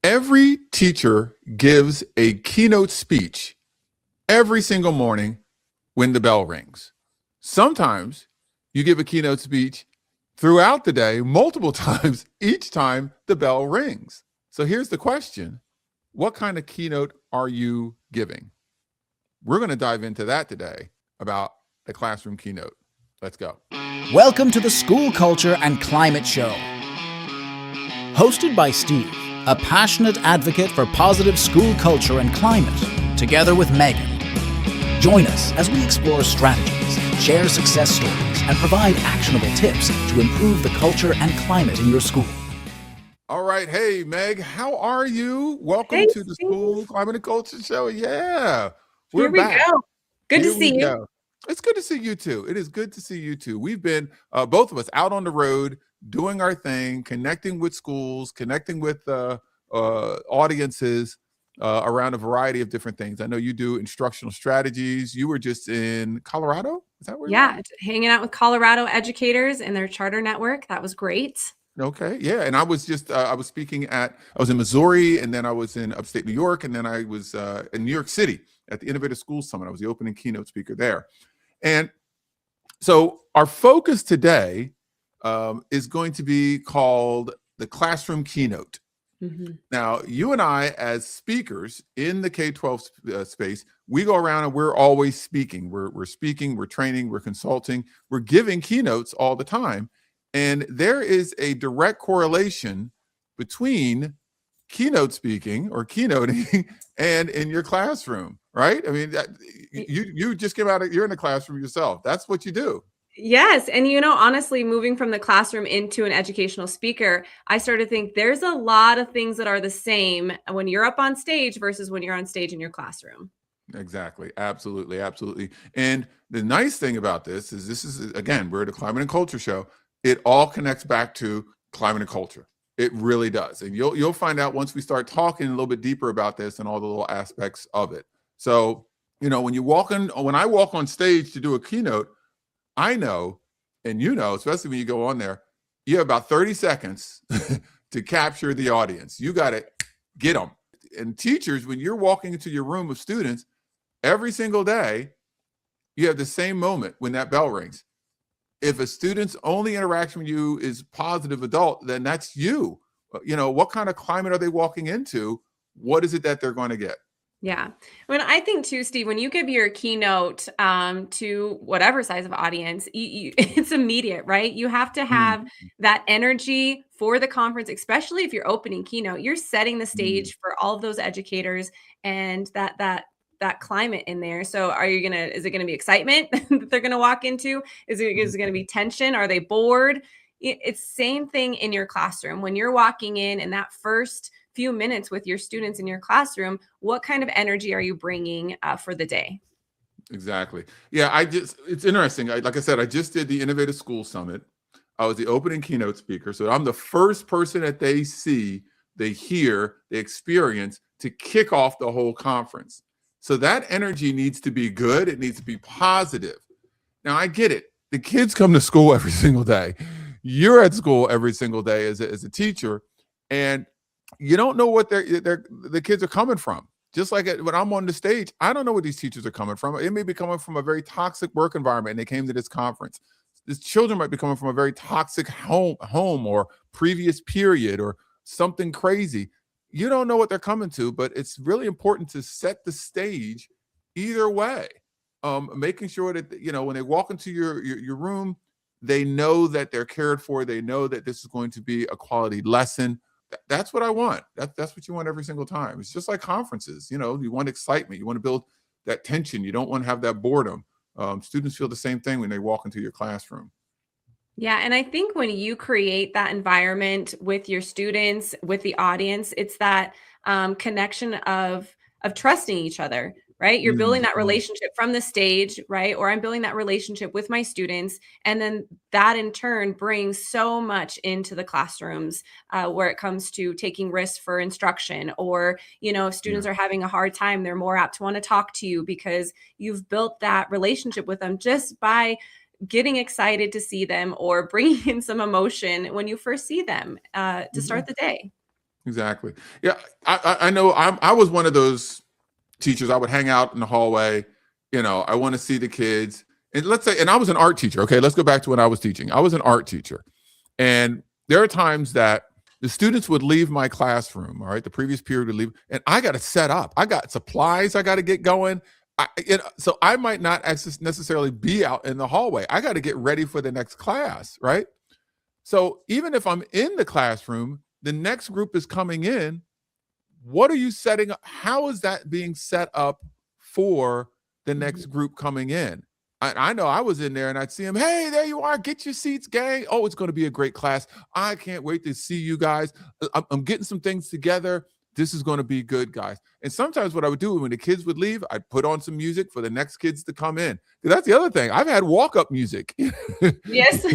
Every teacher gives a keynote speech every single morning when the bell rings. Sometimes you give a keynote speech throughout the day, multiple times, each time the bell rings. So here's the question. What kind of keynote are you giving? We're going to dive into that today about the classroom keynote. Let's go. Welcome to the School Culture and Climate Show. Hosted by Steve, a passionate advocate for positive school culture and climate, together with Megan. Join us as we explore strategies, share success stories, and provide actionable tips to improve the culture and climate in your school. All right. Hey, Meg, how are you? Welcome to the School Climate and Culture Show. Yeah, we're back. Go. Good to see you. It's good to see you too. It is good to see you too. We've been, both of us, out on the road, doing our thing, connecting with schools, connecting with audiences around a variety of different things. I know you do instructional strategies. You were just in Colorado. Is that where? Yeah, hanging out with Colorado educators and their charter network. That was great. Okay. Yeah. And I was just, I was in Missouri, and then I was in upstate New York, and then I was in New York City at the Innovative School Summit. I was the opening keynote speaker there. And so our focus today is going to be called the classroom keynote. Mm-hmm. Now, you and I, as speakers in the K-12 space, we go around and we're always speaking. We're speaking, we're training, we're consulting, we're giving keynotes all the time. And there is a direct correlation between keynote speaking or keynoting and in your classroom, right? I mean, you just came out, you're in the classroom yourself. That's what you do. Yes. And, honestly, moving from the classroom into an educational speaker, I started to think there's a lot of things that are the same when you're up on stage versus when you're on stage in your classroom. Exactly. Absolutely. Absolutely. And the nice thing about this is, again, we're at a Climate and Culture Show. It all connects back to climate and culture. It really does. And you'll find out once we start talking a little bit deeper about this and all the little aspects of it. So, when I walk on stage to do a keynote, I know, and especially when you go on there, you have about 30 seconds to capture the audience. You got to get them. And teachers, when you're walking into your room of students, every single day, you have the same moment when that bell rings. If a student's only interaction with you is positive adult, then that's you. What kind of climate are they walking into? What is it that they're going to get? Yeah. I think too, Steve, when you give your keynote to whatever size of audience, it's immediate, right? You have to have that energy for the conference, especially if you're opening keynote. You're setting the stage for all of those educators and that climate in there. So is it going to be excitement that they're going to walk into? Is it going to be tension? Are they bored? It's same thing in your classroom. When you're walking in that first few minutes with your students in your classroom, what kind of energy are you bringing for the day? Exactly. Yeah, it's interesting. Like I said, I just did the Innovative School Summit. I was the opening keynote speaker. So I'm the first person that they see, they hear, they experience to kick off the whole conference. So that energy needs to be good. It needs to be positive. Now, I get it. The kids come to school every single day. You're at school every single day as a teacher, and you don't know what the kids are coming from. Just like when I'm on the stage, I don't know where these teachers are coming from. It may be coming from a very toxic work environment, and they came to this conference. These children might be coming from a very toxic home or previous period or something crazy. You don't know what they're coming to, but it's really important to set the stage either way. Making sure that, when they walk into your room, they know that they're cared for. They know that this is going to be a quality lesson. That's what I want. That's what you want every single time. It's just like conferences. You want excitement. You want to build that tension. You don't want to have that boredom. Students feel the same thing when they walk into your classroom. Yeah. And I think when you create that environment with your students, with the audience, it's that connection of trusting each other, right? You're building that relationship from the stage, right? Or I'm building that relationship with my students. And then that in turn brings so much into the classrooms where it comes to taking risks for instruction, or, if students are having a hard time, they're more apt to want to talk to you because you've built that relationship with them just by getting excited to see them or bringing in some emotion when you first see them to start the day. Exactly. Yeah, I know. I was one of those teachers. I would hang out in the hallway. I want to see the kids. And let's say, and I was an art teacher. Okay, let's go back to when I was teaching. I was an art teacher, and there are times that the students would leave my classroom. All right, the previous period would leave, and I got to set up. I got supplies. I got to get going. So I might not necessarily be out in the hallway. I got to get ready for the next class, right? So even if I'm in the classroom, the next group is coming in. What are you setting up? How is that being set up for the next group coming in? I know I was in there and I'd see them. Hey, there you are. Get your seats, gang. Oh, it's going to be a great class. I can't wait to see you guys. I'm getting some things together. This is going to be good, guys. And sometimes what I would do when the kids would leave, I'd put on some music for the next kids to come in. That's the other thing. I've had walk-up music. Yes.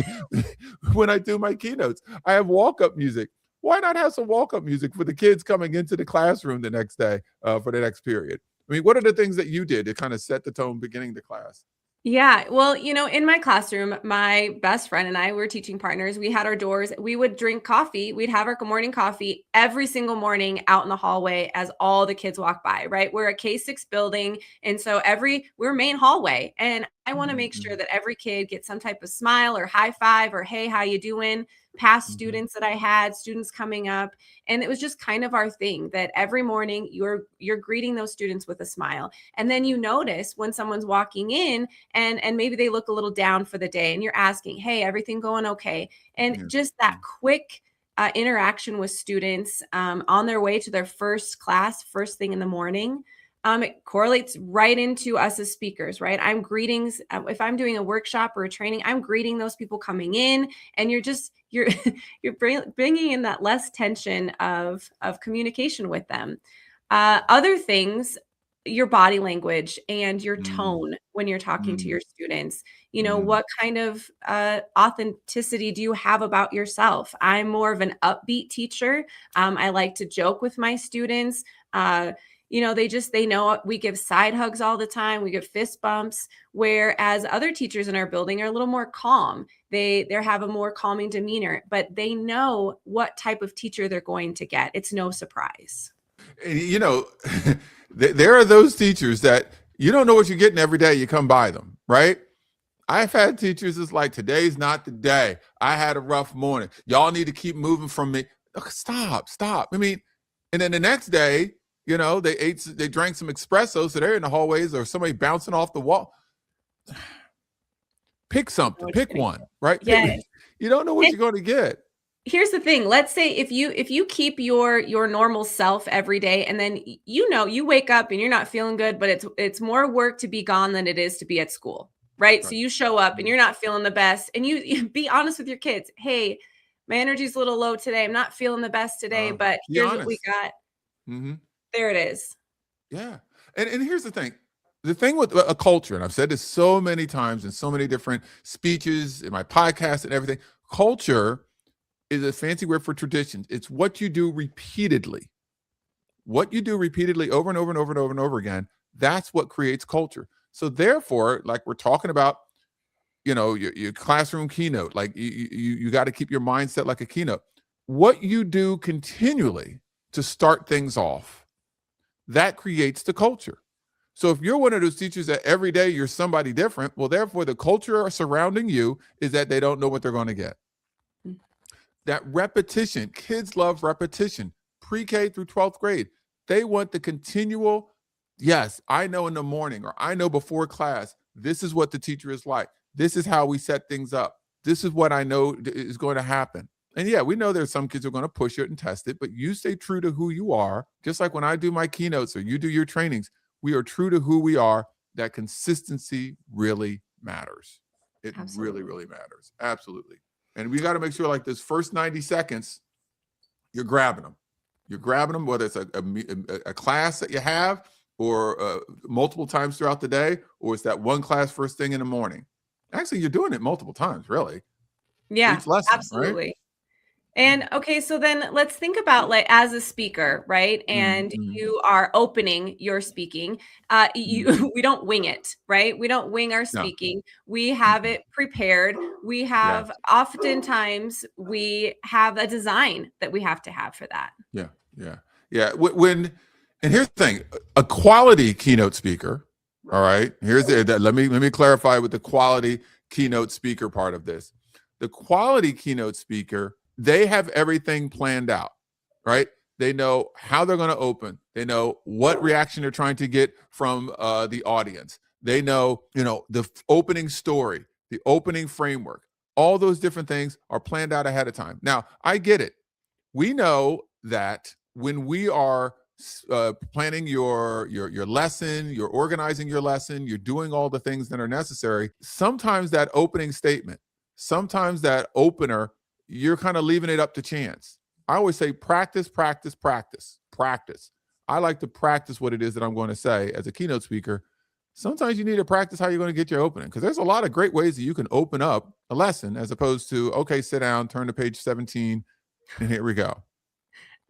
When I do my keynotes, I have walk-up music. Why not have some walk-up music for the kids coming into the classroom the next day for the next period? I mean, what are the things that you did to kind of set the tone beginning the class? Yeah. Well, in my classroom, my best friend and I were teaching partners. We had our doors. We would drink coffee. We'd have our morning coffee every single morning out in the hallway as all the kids walk by, right? We're a K-6 building. And so we're main hallway. And I want to make sure that every kid gets some type of smile or high five or, hey, how you doing? Past students that I had, students coming up. And it was just kind of our thing that every morning you're greeting those students with a smile. And then you notice when someone's walking in and maybe they look a little down for the day and you're asking, hey, everything going okay? And just that quick interaction with students on their way to their first class, first thing in the morning. It correlates right into us as speakers, right? I'm greetings. If I'm doing a workshop or a training, I'm greeting those people coming in, and you're bringing in that less tension of communication with them. Other things, your body language and your tone when you're talking to your students. What kind of authenticity do you have about yourself? I'm more of an upbeat teacher. I like to joke with my students. They know we give side hugs all the time. We give fist bumps, whereas other teachers in our building are a little more calm. They have a more calming demeanor, but they know what type of teacher they're going to get. It's no surprise. There are those teachers that you don't know what you're getting every day you come by them, right? I've had teachers that's like, today's not the day. I had a rough morning. Y'all need to keep moving from me. Stop. I mean, and then the next day, they drank some espresso, so they're in the hallways or somebody bouncing off the wall. Pick something, pick one, right? Yes. You don't know what you're going to get. Here's the thing. Let's say if you keep your normal self every day, and then you wake up and you're not feeling good, but it's more work to be gone than it is to be at school, right? So you show up and you're not feeling the best, and you be honest with your kids. Hey, my energy's a little low today. I'm not feeling the best today, but here's what we got. There it is. Yeah. And here's the thing with a culture, and I've said this so many times in so many different speeches in my podcast and everything, culture is a fancy word for traditions. It's what you do repeatedly. What you do repeatedly over and over and over and over and over again, that's what creates culture. So therefore, like we're talking about, your classroom keynote, like you got to keep your mindset like a keynote. What you do continually to start things off, that creates the culture. So if you're one of those teachers that every day you're somebody different, well, therefore the culture surrounding you is that they don't know what they're going to get. That repetition, kids love repetition, pre-K through 12th grade. They want the continual, yes, I know in the morning or I know before class, this is what the teacher is like. This is how we set things up. This is what I know is going to happen. And yeah, we know there's some kids who are going to push it and test it, but you stay true to who you are. Just like when I do my keynotes or you do your trainings, we are true to who we are. That consistency really matters. It really, really matters. Absolutely. And we got to make sure like this first 90 seconds, you're grabbing them. You're grabbing them, whether it's a class that you have or multiple times throughout the day, or it's that one class first thing in the morning. Actually, you're doing it multiple times, really. Yeah, each lesson, absolutely. Right? And okay, so then let's think about like as a speaker, right? And you are opening your speaking. We don't wing it, right? We don't wing our speaking. We have it prepared. We have oftentimes we have a design that we have to have for that. Yeah. Yeah. Yeah. And here's the thing, a quality keynote speaker. All right. Let me clarify with the quality keynote speaker part of this. The quality keynote speaker, they have everything planned out, right? They know how they're going to open. They know what reaction they're trying to get from the audience. They know, the opening story, the opening framework. All those different things are planned out ahead of time. Now, I get it. We know that when we are planning your lesson, you're organizing your lesson, you're doing all the things that are necessary, sometimes that opening statement, sometimes that opener, you're kind of leaving it up to chance. I always say practice, practice, practice, practice. I like to practice what it is that I'm going to say as a keynote speaker. Sometimes you need to practice how you're going to get your opening, because there's a lot of great ways that you can open up a lesson as opposed to, okay, sit down, turn to page 17, and here we go.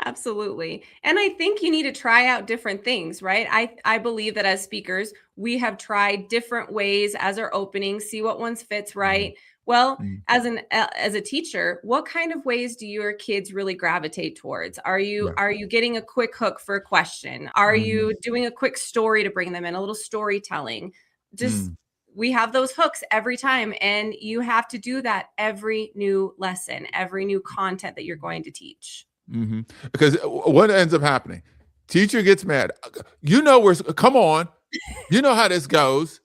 Absolutely. And I think you need to try out different things, right? I believe that as speakers, we have tried different ways as our openings, see what ones fits right. Well, as a teacher, what kind of ways do your kids really gravitate towards? Are you getting a quick hook for a question? Are you doing a quick story to bring them in, a little storytelling? Just we have those hooks every time, and you have to do that every new lesson, every new content that you're going to teach. Because what ends up happening, teacher gets mad. Come on, you know how this goes.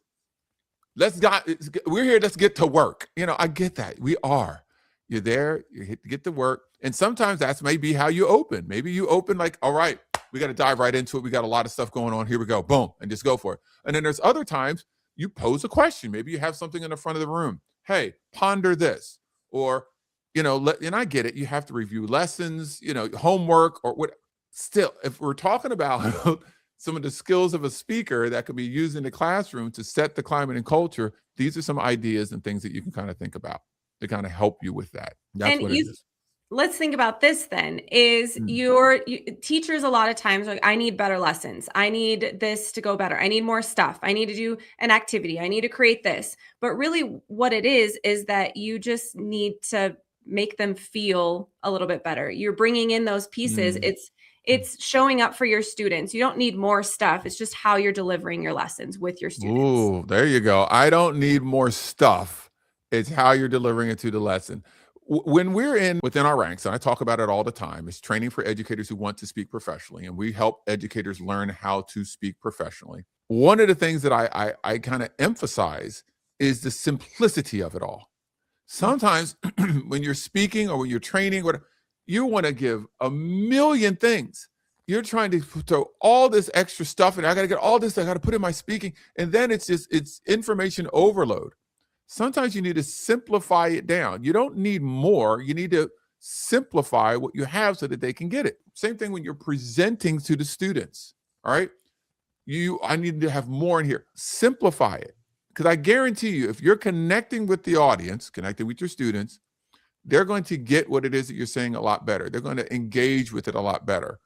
We're here. Let's get to work. I get that. We are. You're there. You get to work, and sometimes that's maybe how you open. Maybe you open like, all right, we got to dive right into it. We got a lot of stuff going on. Here we go. Boom, and just go for it. And then there's other times you pose a question. Maybe you have something in the front of the room. Hey, ponder this, or and I get it. You have to review lessons, homework, or what. Still, if we're talking about some of the skills of a speaker that could be used in the classroom to set the climate and culture, these are some ideas and things that you can kind of think about to kind of help you with that. That's what it is. Let's think about this then. Is your teachers a lot of times like, I need better lessons. I need this to go better. I need more stuff. I need to do an activity. I need to create this. But really what it is that you just need to make them feel a little bit better. You're bringing in those pieces. It's showing up for your students. You don't need more stuff. It's just how you're delivering your lessons with your students. Ooh, there you go. I don't need more stuff. It's how you're delivering it to the lesson. When we're within our ranks, and I talk about it all the time, it's training for educators who want to speak professionally, and we help educators learn how to speak professionally. One of the things that I kind of emphasize is the simplicity of it all. Sometimes when you're speaking or when you're training, you want to give a million things. You're trying to throw all this extra stuff, and I got to get all this I got to put in my speaking, and then it's information overload. Sometimes you need to simplify it down. You don't need more. You need to simplify what you have so that they can get it. Same thing when you're presenting to the students. All right. I need to have more in here. Simplify it. Because I guarantee you, if you're connecting with the audience, connecting with your students, they're going to get what it is that you're saying a lot better. They're going to engage with it a lot better,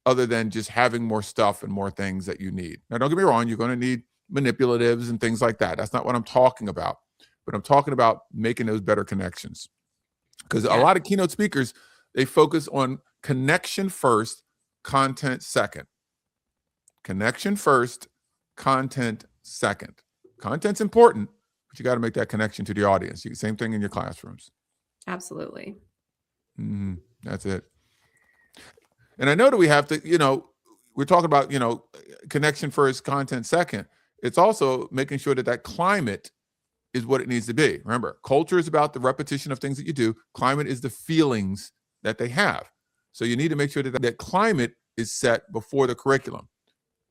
other than just having more stuff and more things that you need. Now, don't get me wrong. You're going to need manipulatives and things like that. That's not what I'm talking about. But I'm talking about making those better connections. Because a lot of keynote speakers, they focus on connection first, content second. Connection first, content second. Content's important, but you got to make that connection to the audience. Same thing in your classrooms. Absolutely. That's it. And I know that we have to, we're talking about, connection first, content second. It's also making sure that climate is what it needs to be. Remember, culture is about the repetition of things that you do. Climate is the feelings that they have. So you need to make sure that climate is set before the curriculum.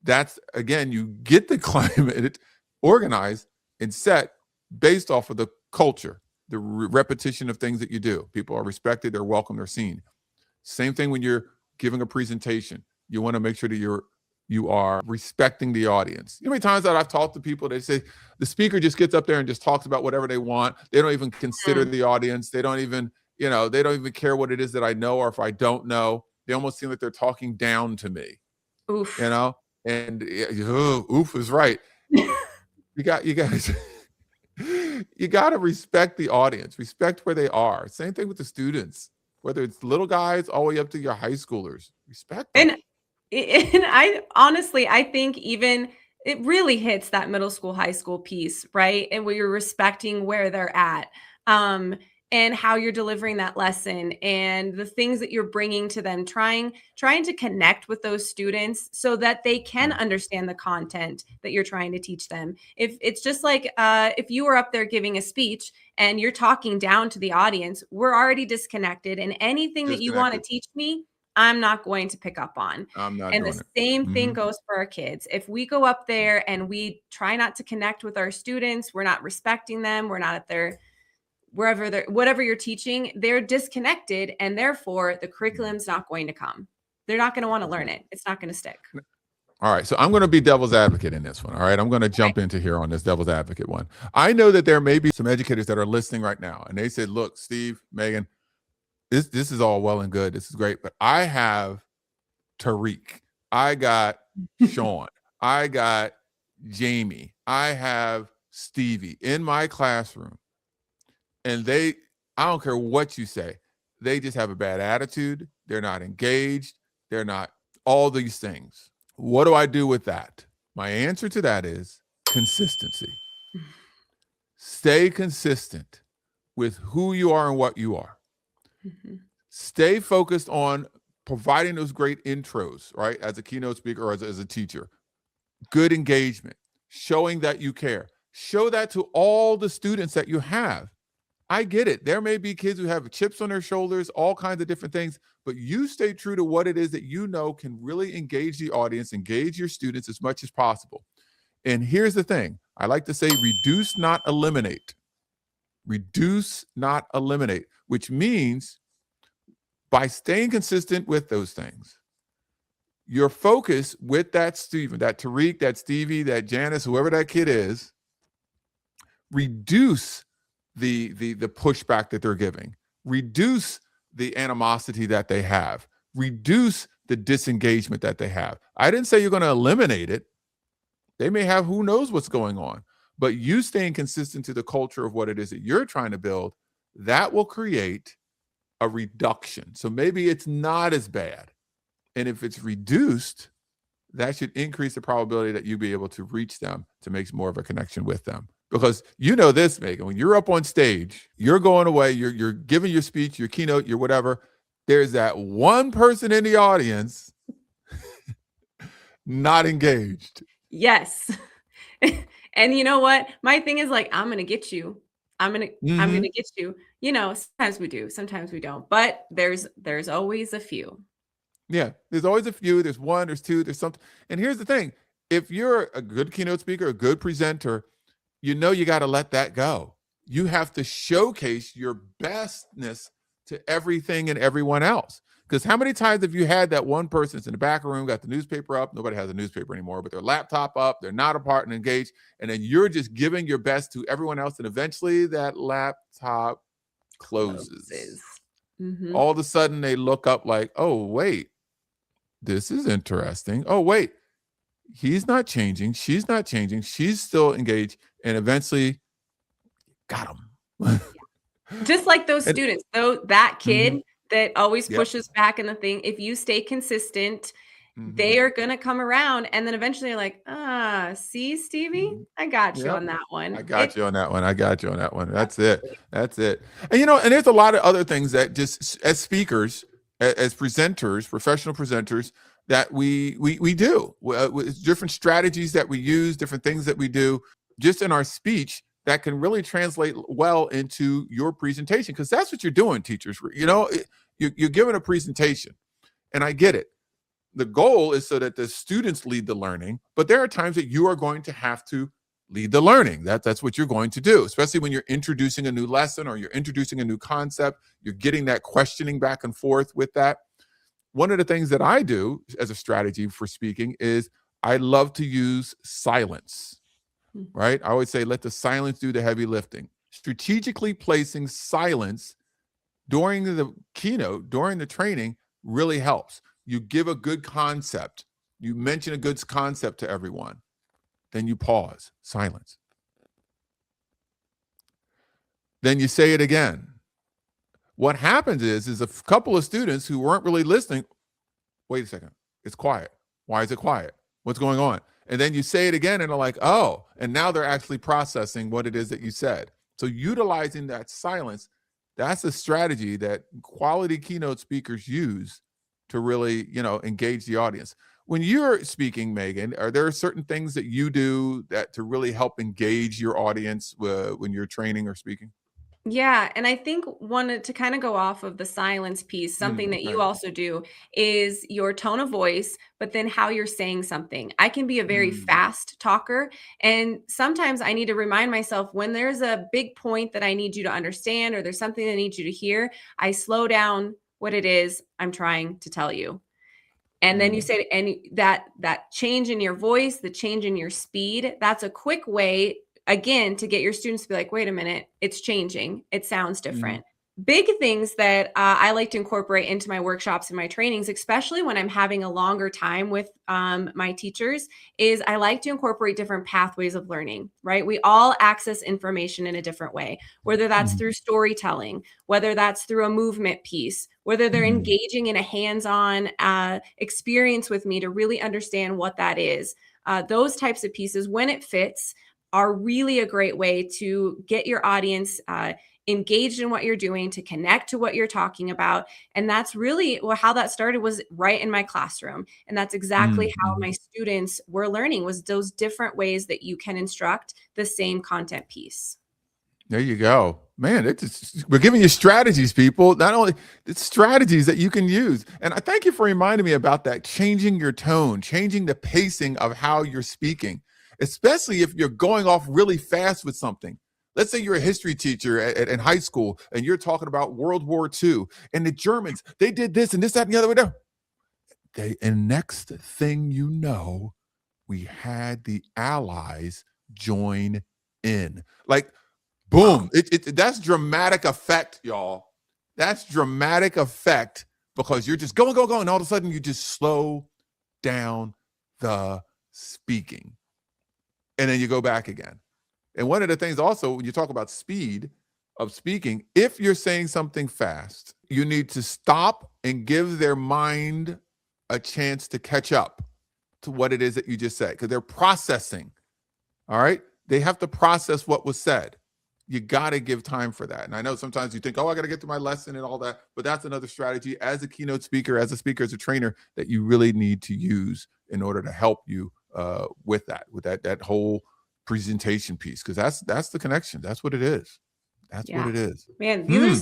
That's, again, you get the climate organized and set based off of the culture, the repetition of things that you do. People are respected, they're welcome, they're seen. Same thing when you're giving a presentation. You want to make sure that you are respecting the audience. You know how many times that I've talked to people, they say the speaker just gets up there and just talks about whatever they want. They don't even consider the audience. They don't even, they don't even care what it is that I know or if I don't know. They almost seem like they're talking down to me. Oof. And oof is right. You guys, you got to respect the audience, respect where they are. Same thing with the students, whether it's little guys all the way up to your high schoolers. Respect them. And I honestly, I think even it really hits that middle school, high school piece, right? And where you're respecting where they're at, and how you're delivering that lesson and the things that you're bringing to them, trying to connect with those students so that they can understand the content that you're trying to teach them. If it's just like if you were up there giving a speech and you're talking down to the audience, we're already disconnected. And anything that you want to teach me, I'm not going to pick up on. I'm not And doing the it. same thing goes for our kids. If we go up there and we try not to connect with our students, we're not respecting them, we're not at their whatever you're teaching, they're disconnected, and therefore the curriculum's not going to come. They're not going to want to learn it. It's not going to stick. All right, so I'm going to be devil's advocate in this one. All right, I'm going to jump into here on this devil's advocate one. I know that there may be some educators that are listening right now, and they said, "Look, Steve, Megan, this is all well and good. This is great, but I have Tariq, I got Sean, I got Jamie, I have Stevie in my classroom, and I don't care what you say, they just have a bad attitude. They're not engaged. They're not all these things. What do I do with that?" My answer to that is consistency. Stay consistent with who you are and what you are. Stay focused on providing those great intros, right? As a keynote speaker or as a teacher, good engagement, showing that you care. Show that to all the students that you have. I get it. There may be kids who have chips on their shoulders, all kinds of different things, but you stay true to what it is that you know can really engage the audience, engage your students as much as possible. And here's the thing. I like to say reduce, not eliminate. Reduce, not eliminate, which means by staying consistent with those things, your focus with that Stephen, that Tariq, that Stevie, that Janice, whoever that kid is, reduce the pushback that they're giving, reduce the animosity that they have, reduce the disengagement that they have. I didn't say you're going to eliminate it. They may have who knows what's going on, but you staying consistent to the culture of what it is that you're trying to build, that will create a reduction. So maybe it's not as bad. And if it's reduced, that should increase the probability that you'll be able to reach them to make more of a connection with them. Because you know this, Megan, when you're up on stage, you're going away, you're giving your speech, your keynote, your whatever, there's that one person in the audience not engaged. Yes. And you know what? My thing is like, I'm going to get you. I'm going to get you. You know, sometimes we do, sometimes we don't, but there's always a few. Yeah, there's always a few. There's one, there's two, there's something. And here's the thing. If you're a good keynote speaker, a good presenter, you know you got to let that go. You have to showcase your bestness to everything and everyone else. Because how many times have you had that one person that's in the back of the room, got the newspaper up, nobody has a newspaper anymore, but their laptop up, they're not a part and engaged, and then you're just giving your best to everyone else, and eventually that laptop closes. All of a sudden they look up like, oh, wait, this is interesting. Oh, wait, he's not changing. She's not changing. She's still engaged. And eventually got him. Just like those students, though, that kid that always pushes back in the thing, if you stay consistent, they are going to come around. And then eventually you're like, see, Stevie, I got you on that one. I got you on that one. I got you on that one. That's it. That's it. And, you know, and there's a lot of other things that just as speakers, as presenters, professional presenters, that we do. With different strategies that we use, different things that we do just in our speech that can really translate well into your presentation. Because that's what you're doing, teachers. You know, you're giving a presentation. And I get it. The goal is so that the students lead the learning. But there are times that you are going to have to lead the learning. That's what you're going to do, especially when you're introducing a new lesson or you're introducing a new concept. You're getting that questioning back and forth with that. One of the things that I do as a strategy for speaking is I love to use silence, right? I always say, let the silence do the heavy lifting. Strategically placing silence during the keynote, during the training really helps. You give a good concept. You mention a good concept to everyone. Then you pause, silence. Then you say it again. What happens is a couple of students who weren't really listening wait a second, it's quiet. Why is it quiet? What's going on? And then you say it again and they're like, oh, and now they're actually processing what it is that you said. So utilizing that silence, that's a strategy that quality keynote speakers use to really, engage the audience. When you're speaking, Megan, are there certain things that you do that to really help engage your audience when you're training or speaking? Yeah, and I think wanted to kind of go off of the silence piece, something that you Okay. also do is your tone of voice, but then how you're saying something. I can be a very Mm, fast talker, and sometimes I need to remind myself when there's a big point that I need you to understand or there's something I need you to hear, I slow down what it is I'm trying to tell you. And then you mm, said, and that change in your voice, the change in your speed, that's a quick way, again, to get your students to be like, wait a minute, it's changing. It sounds mm, different. Big things that I like to incorporate into my workshops and my trainings, especially when I'm having a longer time with my teachers, is I like to incorporate different pathways of learning, right? We all access information in a different way, whether that's mm, through storytelling, whether that's through a movement piece, whether they're mm, engaging in a hands-on experience with me to really understand what that is. Those types of pieces, when it fits, are really a great way to get your audience engaged in what you're doing, to connect to what you're talking about. And that's really how that started, was right in my classroom. And that's exactly how mm. my students were learning, was those different ways that you can instruct the same content piece. There you go, man. We're giving you strategies, people. Not only it's strategies that you can use. And I thank you for reminding me about that, changing your tone, changing the pacing of how you're speaking, especially if you're going off really fast with something. Let's say you're a history teacher in high school and you're talking about World War II and the Germans, they did this and this, that, and the other. And next thing you know, we had the Allies join in. Like, boom. That's dramatic effect, y'all. That's dramatic effect because you're just going, and all of a sudden you just slow down the speaking. And then you go back again. And one of the things also, when you talk about speed of speaking, if you're saying something fast, you need to stop and give their mind a chance to catch up to what it is that you just said, because they're processing. All right. They have to process what was said. You got to give time for that. And I know sometimes you think, oh, I got to get to my lesson and all that, but that's another strategy as a keynote speaker, as a trainer, that you really need to use in order to help you with that whole presentation piece, because that's the connection. That's what it is. That's what it is. Man, these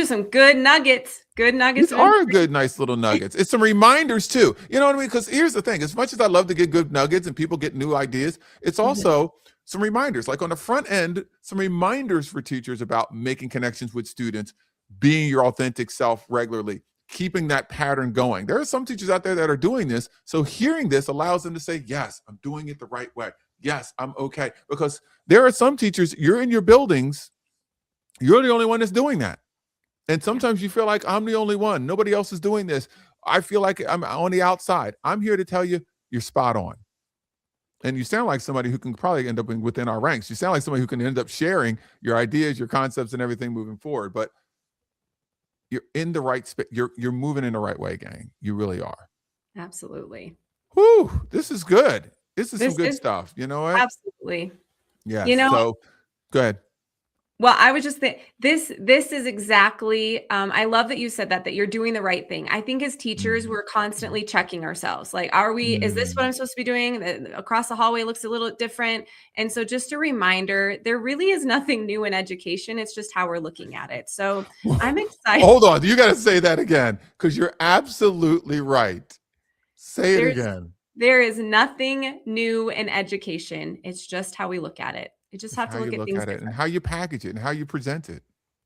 are some good nuggets. Good nuggets. These are good, nice little nuggets. It's some reminders too. You know what I mean? Because here's the thing: as much as I love to get good nuggets and people get new ideas, it's also some reminders. Like on the front end, some reminders for teachers about making connections with students, being your authentic self regularly, keeping that pattern going. There are some teachers out there that are doing this. So hearing this allows them to say, yes, I'm doing it the right way. Yes, I'm okay. Because there are some teachers, you're in your buildings, you're the only one that's doing that. And sometimes you feel like I'm the only one. Nobody else is doing this. I feel like I'm on the outside. I'm here to tell you, you're spot on. And you sound like somebody who can probably end up within our ranks. You sound like somebody who can end up sharing your ideas, your concepts, and everything moving forward. But you're in the right space. You're moving in the right way, gang. You really are. Absolutely. Whew, this is good. This is some good stuff. You know what? Absolutely. Yes. You know, So go ahead. well, I was just this is exactly, I love that you said that you're doing the right thing. I think as teachers, we're constantly checking ourselves. Like, is this what I'm supposed to be doing? Across the hallway looks a little different. And so just a reminder, there really is nothing new in education. It's just how we're looking at it. So I'm excited. Hold on. You got to say that again, because you're absolutely right. Say it again. There is nothing new in education. It's just how we look at it. You just have to look at things differently. And how you package it and how you present it.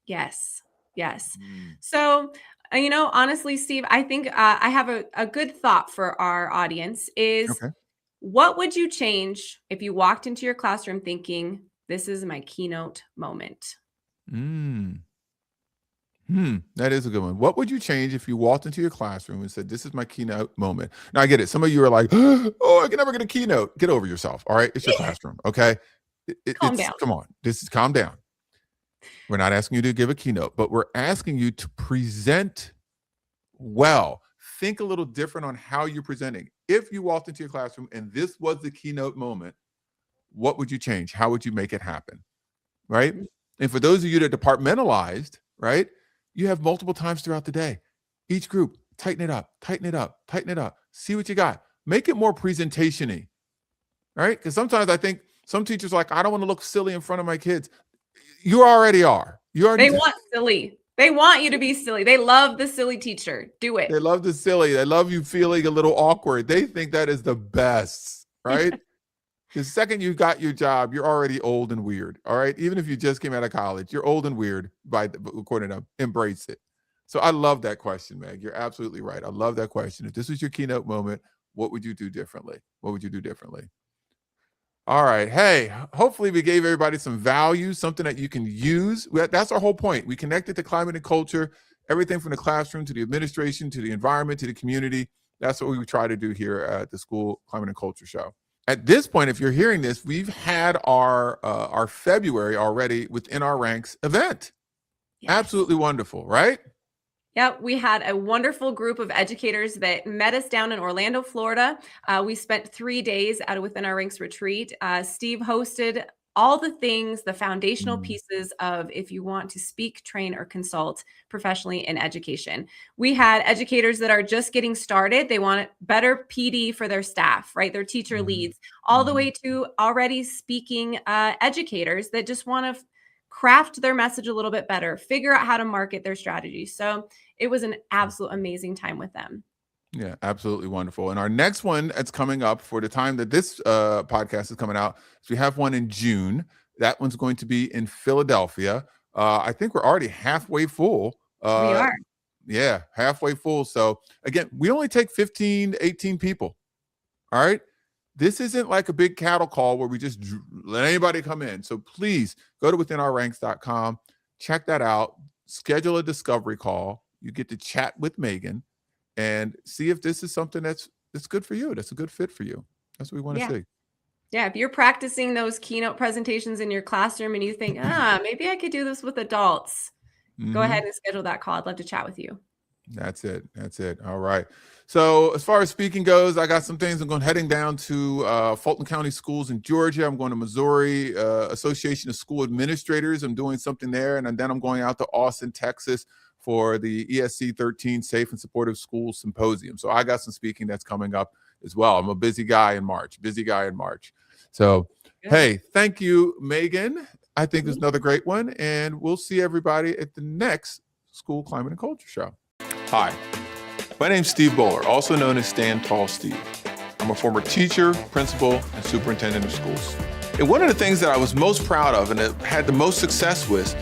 Yes. Yes. So, honestly, Steve, I think I have a good thought for our audience is, Okay. what would you change if you walked into your classroom thinking, this is my keynote moment? That is a good one. What would you change if you walked into your classroom and said, this is my keynote moment? Now, I get it. Some of you are like, oh, I can never get a keynote. Get over yourself. All right. It's your classroom. Okay. Calm down. Come on. Calm down. We're not asking you to give a keynote, but we're asking you to present well. think a little different on how you're presenting. If you walked into your classroom and this was the keynote moment, what would you change? How would you make it happen? Right? And for those of you that departmentalized, right, you have multiple times throughout the day. Each group, tighten it up, tighten it up, tighten it up. See what you got. Make it more presentation-y, right? Because sometimes I think some teachers are like, I don't want to look silly in front of my kids. You already are. You already. They want silly. They want you to be silly. They love the silly teacher. Do it. They love the silly. They love you feeling a little awkward. They think that is the best, right? The second you got your job, you're already old and weird, all right? Even if you just came out of college, you're old and weird according to them. Embrace it. So I love that question, Meg. You're absolutely right. I love that question. If this was your keynote moment, what would you do differently? What would you do differently? All right. Hey, hopefully we gave everybody some value, something that you can use. That's our whole point. We connected to climate and culture, everything from the classroom to the administration, to the environment, to the community. That's what we try to do here at the School Climate and Culture Show. At this point, if you're hearing this, we've had our February already within our ranks event. Yes. Absolutely wonderful, right? Yeah, we had a wonderful group of educators that met us down in Orlando, Florida. We spent 3 days out of Within Our Ranks retreat. Steve hosted all the things, the foundational pieces of if you want to speak, train, or consult professionally in education. We had educators that are just getting started. They want better PD for their staff, right? Their teacher leads, all the way to already speaking educators that just want to craft their message a little bit better, figure out how to market their strategy. So it was an absolute amazing time with them. Yeah, absolutely wonderful. And our next one that's coming up for the time that this podcast is coming out, so we have one in June. That one's going to be in Philadelphia. I think we're already halfway full. We are. Yeah, halfway full. So again, we only take 15 to 18 people. All right. This isn't like a big cattle call where we just let anybody come in. So please go to withinourranks.com, check that out, schedule a discovery call. You get to chat with Megan and see if this is something that's good for you. That's a good fit for you. That's what we want to see. Yeah, if you're practicing those keynote presentations in your classroom and you think, maybe I could do this with adults, go ahead and schedule that call. I'd love to chat with you. That's it. That's it. All right. So as far as speaking goes, I got some things. I'm heading down to Fulton County Schools in Georgia. I'm going to Missouri Association of School Administrators. I'm doing something there. And then I'm going out to Austin, Texas for the ESC 13 Safe and Supportive Schools Symposium. So I got some speaking that's coming up as well. I'm a busy guy in March. So, hey, thank you, Megan. I think it's another great one. And we'll see everybody at the next School Climate and Culture Show. Hi, my name's Steve Bowler, also known as Stand Tall Steve. I'm a former teacher, principal, and superintendent of schools. And one of the things that I was most proud of and that had the most success with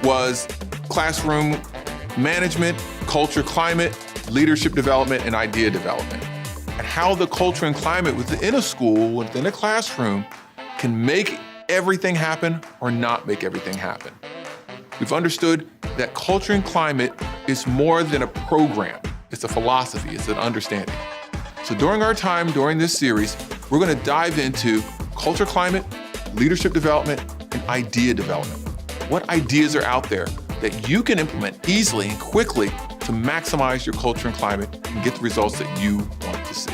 was classroom management, culture, climate, leadership development, and idea development. And how the culture and climate within a school, within a classroom, can make everything happen or not make everything happen. We've understood that culture and climate is more than a program. It's a philosophy, it's an understanding. So during our time, during this series, we're going to dive into culture, climate, leadership development, and idea development. What ideas are out there that you can implement easily and quickly to maximize your culture and climate and get the results that you want to see?